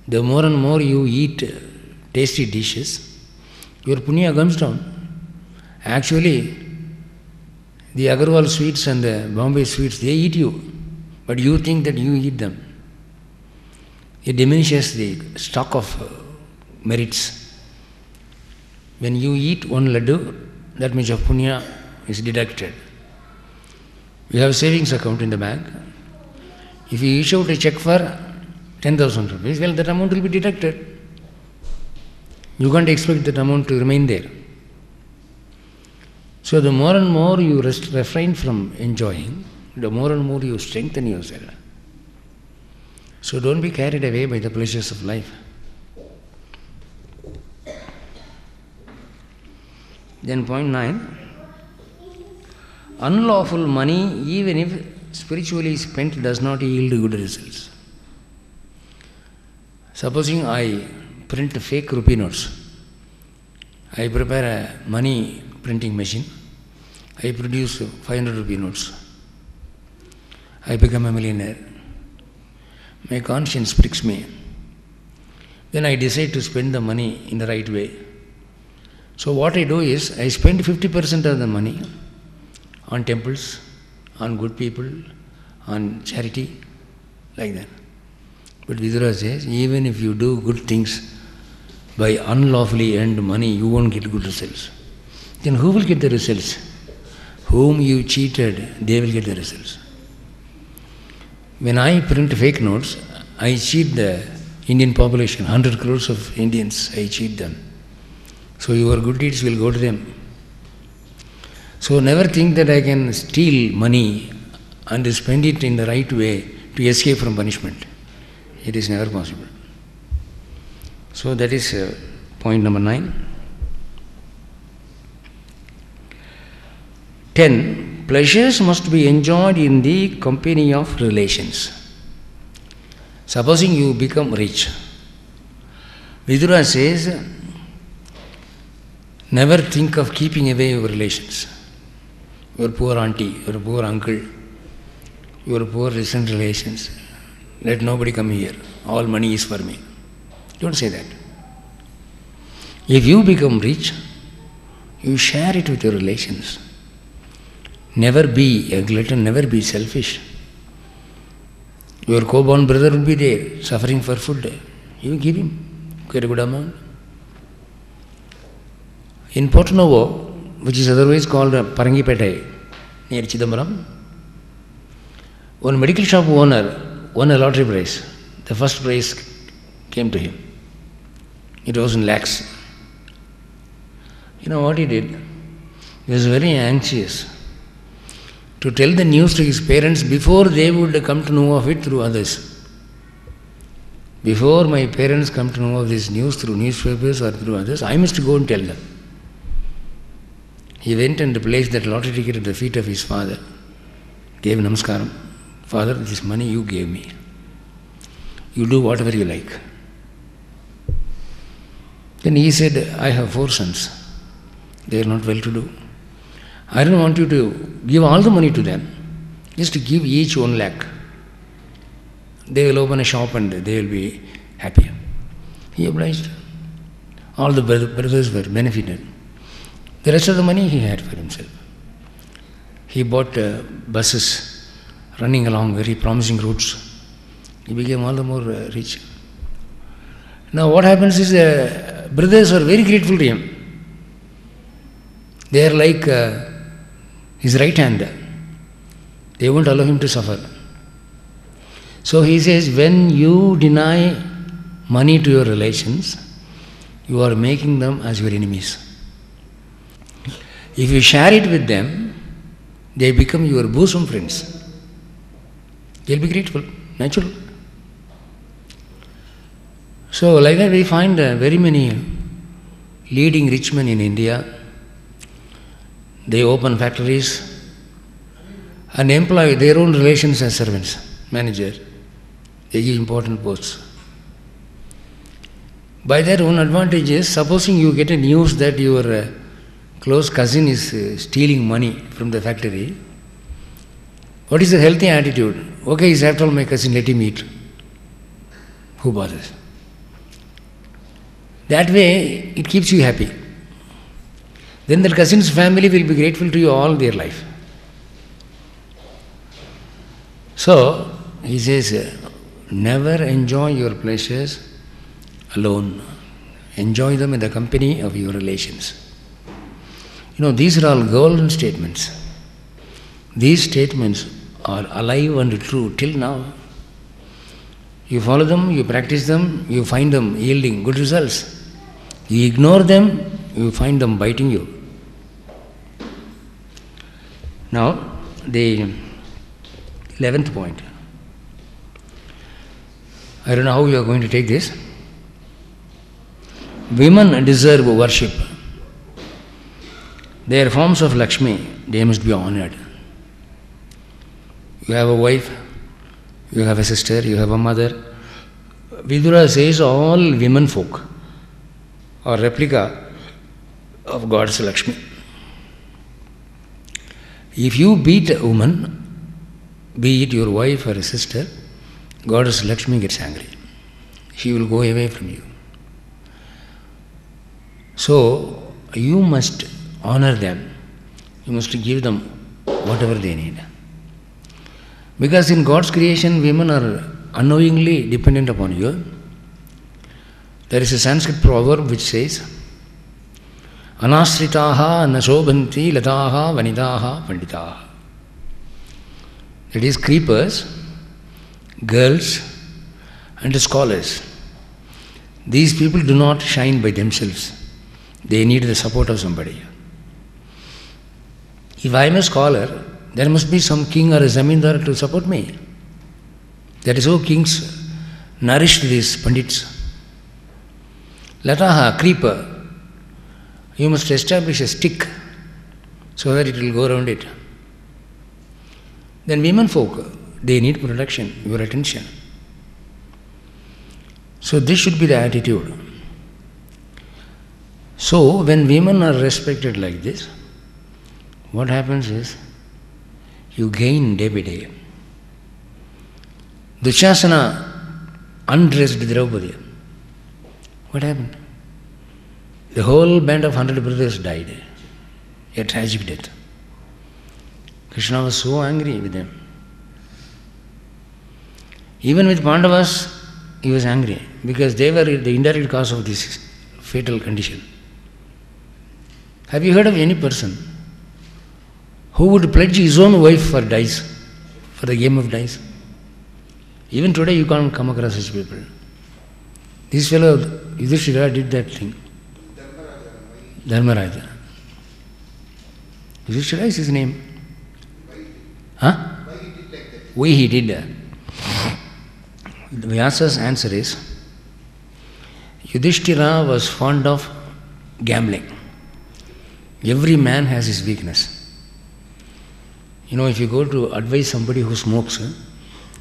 The more and more you eat tasty dishes, your punya comes down. Actually, the Agarwal sweets and the Bombay sweets, they eat you, but you think that you eat them. It diminishes the stock of merits. When you eat one laddu, that much of punya is deducted. You have a savings account in the bank. If you issue out a check for 10,000 rupees, well, that amount will be deducted. You can't expect that amount to remain there. So the more and more you refrain from enjoying, the more and more you strengthen yourself. So don't be carried away by the pleasures of life. Then point 9, unlawful money, even if spiritually spent, does not yield good results. Supposing I print fake rupee notes, I prepare a money printing machine, I produce 500 rupee notes, I become a millionaire. My conscience pricks me. Then I decide to spend the money in the right way. So what I do is, I spend 50% of the money on temples, on good people, on charity, like that. But Vidura says, even if you do good things by unlawfully earned money, you won't get good results. Then who will get the results? Whom you cheated, they will get the results. When I print fake notes, I cheat the Indian population, 100 crores of Indians, I cheat them. So your good deeds will go to them. So never think that I can steal money and spend it in the right way to escape from punishment. It is never possible. So that is point number 9. 10. Pleasures must be enjoyed in the company of relations. Supposing you become rich, Vidura says, never think of keeping away your relations. Your poor auntie, your poor uncle, your poor distant relations. Let nobody come here. All money is for me. Don't say that. If you become rich, you share it with your relations. Never be a glutton, never be selfish. Your co-born brother will be there, suffering for food. You give him, get a good amount. In Porto Novo, which is otherwise called Parangipete, near Chidambaram, one medical shop owner won a lottery prize. The first prize came to him. It was in lakhs. You know what he did? He was very anxious to tell the news to his parents before they would come to know of it through others. Before my parents come to know of this news through newspapers or through others, I must go and tell them. He went and placed that lottery ticket at the feet of his father, gave namaskaram. Father, this money you gave me. You do whatever you like. Then he said, I have 4 sons. They are not well to do. I don't want you to give all the money to them. Just give each 1 lakh. They will open a shop and they will be happy. He obliged. All the brothers were benefited. The rest of the money he had for himself. He bought buses running along very promising routes. He became all the more rich. Now what happens is brothers are very grateful to him. They are like his right hand. They won't allow him to suffer. So he says, when you deny money to your relations, you are making them as your enemies. If you share it with them, they become your bosom friends. They'll be grateful, natural. So like that we find very many leading rich men in India. They open factories and employ their own relations as servants, manager. They give important posts. By their own advantages, supposing you get a news that your close cousin is stealing money from the factory, what is the healthy attitude? Okay, he's after all my cousin, let him eat. Who bothers? That way, it keeps you happy. Then the cousin's family will be grateful to you all their life. So, he says, never enjoy your pleasures alone. Enjoy them in the company of your relations. These are all golden statements. These statements are alive and true till now. You follow them, you practice them, you find them yielding good results. You ignore them, you find them biting you. Now, the 11th point. I don't know how you are going to take this. Women deserve worship. They are forms of Lakshmi. They must be honored. You have a wife, you have a sister, you have a mother. Vidura says all women folk are replica of God's Lakshmi. If you beat a woman, be it your wife or a sister, Goddess Lakshmi gets angry. She will go away from you. So, you must honor them. You must give them whatever they need. Because in God's creation, women are unknowingly dependent upon you. There is a Sanskrit proverb which says, Anasritaha nashobhanti lataha vanidaha panditaha. That is, creepers, girls, and scholars. These people do not shine by themselves. They need the support of somebody. If I am a scholar, there must be some king or a zamindar to support me. That is how kings nourished these pandits. Lataha, creeper. You must establish a stick so that it will go around it. Then women folk, they need protection, your attention. So this should be the attitude. So when women are respected like this, what happens is, you gain day by day. Dushasana undressed Draupadi. What happened? The whole band of 100 brothers died. A tragic death. Krishna was so angry with them. Even with Pandavas, he was angry because they were the indirect cause of this fatal condition. Have you heard of any person who would pledge his own wife for dice, for the game of dice? Even today you can't come across such people. This fellow, Yudhishthira, did that thing. Dharmaraja. Yudhishthira is his name. Huh? Why he did that? Vyasa's answer is, Yudhishthira was fond of gambling. Every man has his weakness. If you go to advise somebody who smokes,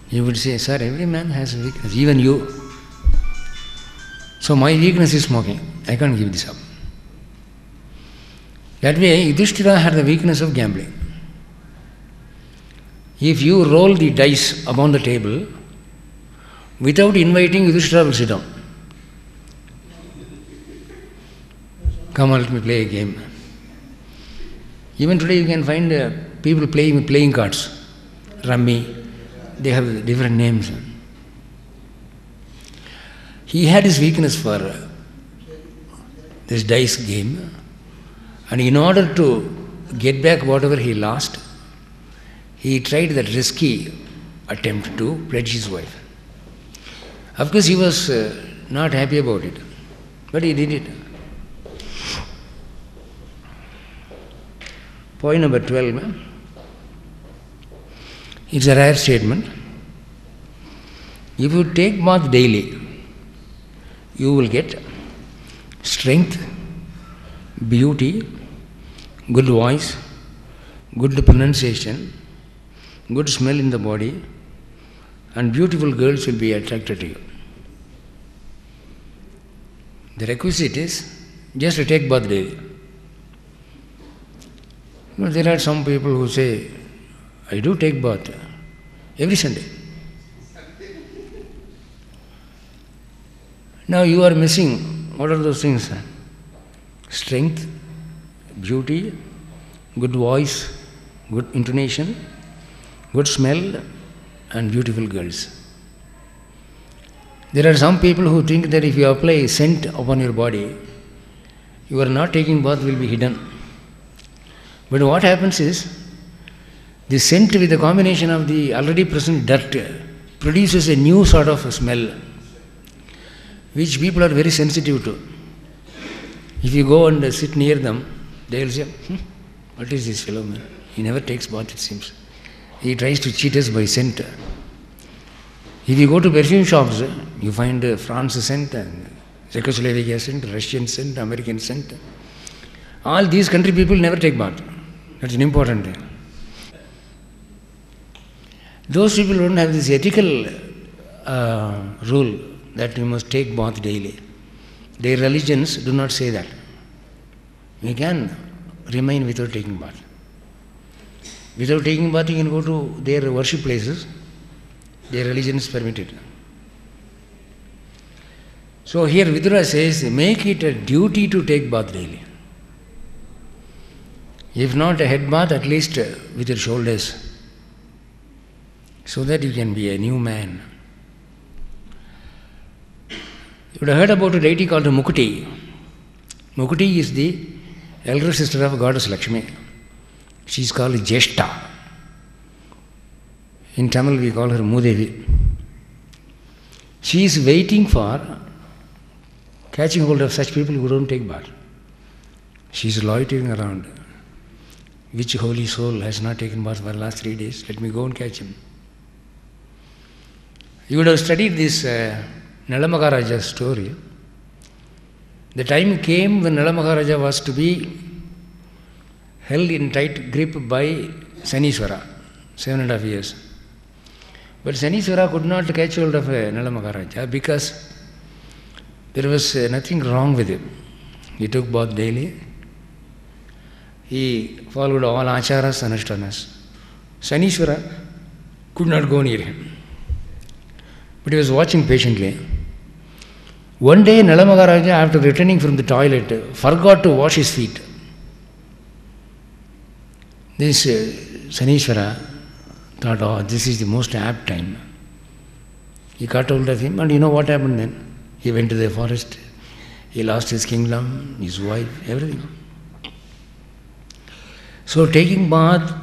you would say, sir, every man has a weakness, even you. So my weakness is smoking. I can't give this up. That way, Yudhishthira had the weakness of gambling. If you roll the dice upon the table, without inviting, Yudhishthira will sit down. Come on, let me play a game. Even today you can find people playing cards, rummy, they have different names. He had his weakness for this dice game, and in order to get back whatever he lost, he tried that risky attempt to pledge his wife. Of course, he was not happy about it, but he did it. Point number 12. It's a rare statement. If you take bath daily, you will get strength, beauty, good voice, good pronunciation, good smell in the body, and beautiful girls will be attracted to you. The requisite is just to take bath daily. There are some people who say, I do take bath every Sunday. Now you are missing What are those things? Strength, beauty, good voice, good intonation, good smell, and beautiful girls. There are some people who think that if you apply scent upon your body, you are not taking bath will be hidden. But what happens is, the scent with the combination of the already present dirt produces a new sort of a smell, which people are very sensitive to. If you go and sit near them, they will say, what is this fellow, man? He never takes bath, it seems. He tries to cheat us by scent. If you go to perfume shops, you find France scent, Czechoslovakia scent, Russian scent, American scent. All these country people never take bath. That's an important thing. Those people don't have this ethical rule that you must take bath daily. Their religions do not say that. You can remain without taking bath. Without taking bath, you can go to their worship places. Their religion is permitted. So here Vidura says, make it a duty to take bath daily. If not a head bath, at least with your shoulders, so that you can be a new man. You would have heard about a deity called Mukti. Mukti is the elder sister of goddess Lakshmi. She is called Jeshta. In Tamil we call her Mudevi. She is waiting for catching hold of such people who don't take bath. She is loitering around. Which holy soul has not taken bath for the last 3 days? Let me go and catch him. You would have studied this Nala Maharaja's story. The time came when Nala Maharaja was to be held in tight grip by Saniswara, 7.5 years. But Saniswara could not catch hold of Nala Maharaja because there was nothing wrong with him. He took bath daily. He followed all acharas and anushtanas. Saniswara could not go near him. But he was watching patiently. One day Nala Maharaja, after returning from the toilet, forgot to wash his feet. This Saniswara thought, oh, this is the most apt time. He caught hold of him, and you know what happened then? He went to the forest. He lost his kingdom, his wife, everything. So taking bath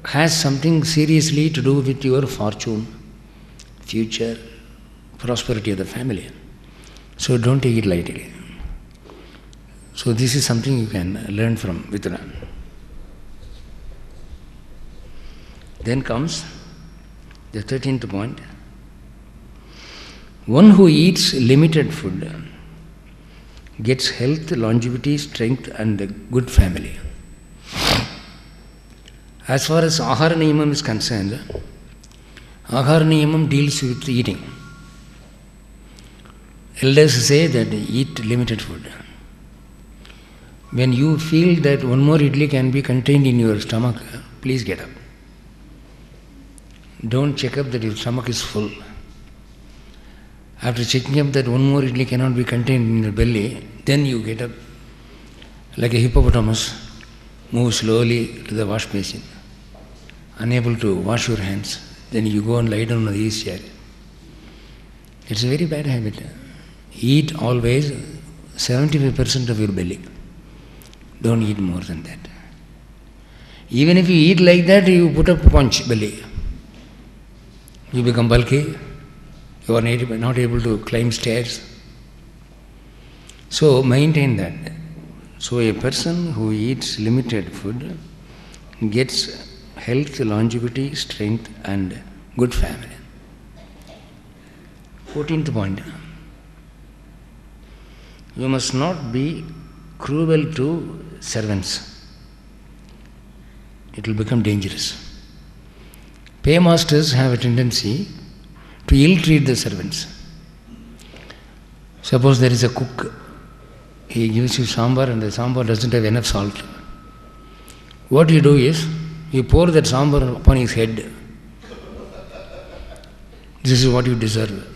has something seriously to do with your fortune, future, prosperity of the family. So don't take it lightly. So this is something you can learn from Vidura. Then comes the 13th point. One who eats limited food gets health, longevity, strength and a good family. As far as Ahara Niyamam is concerned, Ahara Niyamam deals with eating. Elders say that eat limited food. When you feel that one more idli can be contained in your stomach, please get up. Don't check up that your stomach is full. After checking up that one more idli cannot be contained in your belly, then you get up like a hippopotamus, move slowly to the wash basin, unable to wash your hands. Then you go and lie down on the easy chair. It's a very bad habit. Eat always 75% of your belly. Don't eat more than that. Even if you eat like that, you put up punch belly. You become bulky. You are not able to climb stairs. So maintain that. So a person who eats limited food gets health, longevity, strength and good family. 14th point. You must not be cruel to servants. It will become dangerous. Paymasters have a tendency to ill-treat the servants. Suppose there is a cook, he gives you sambar and the sambar doesn't have enough salt. What you do is, you pour that sambar upon his head. This is what you deserve.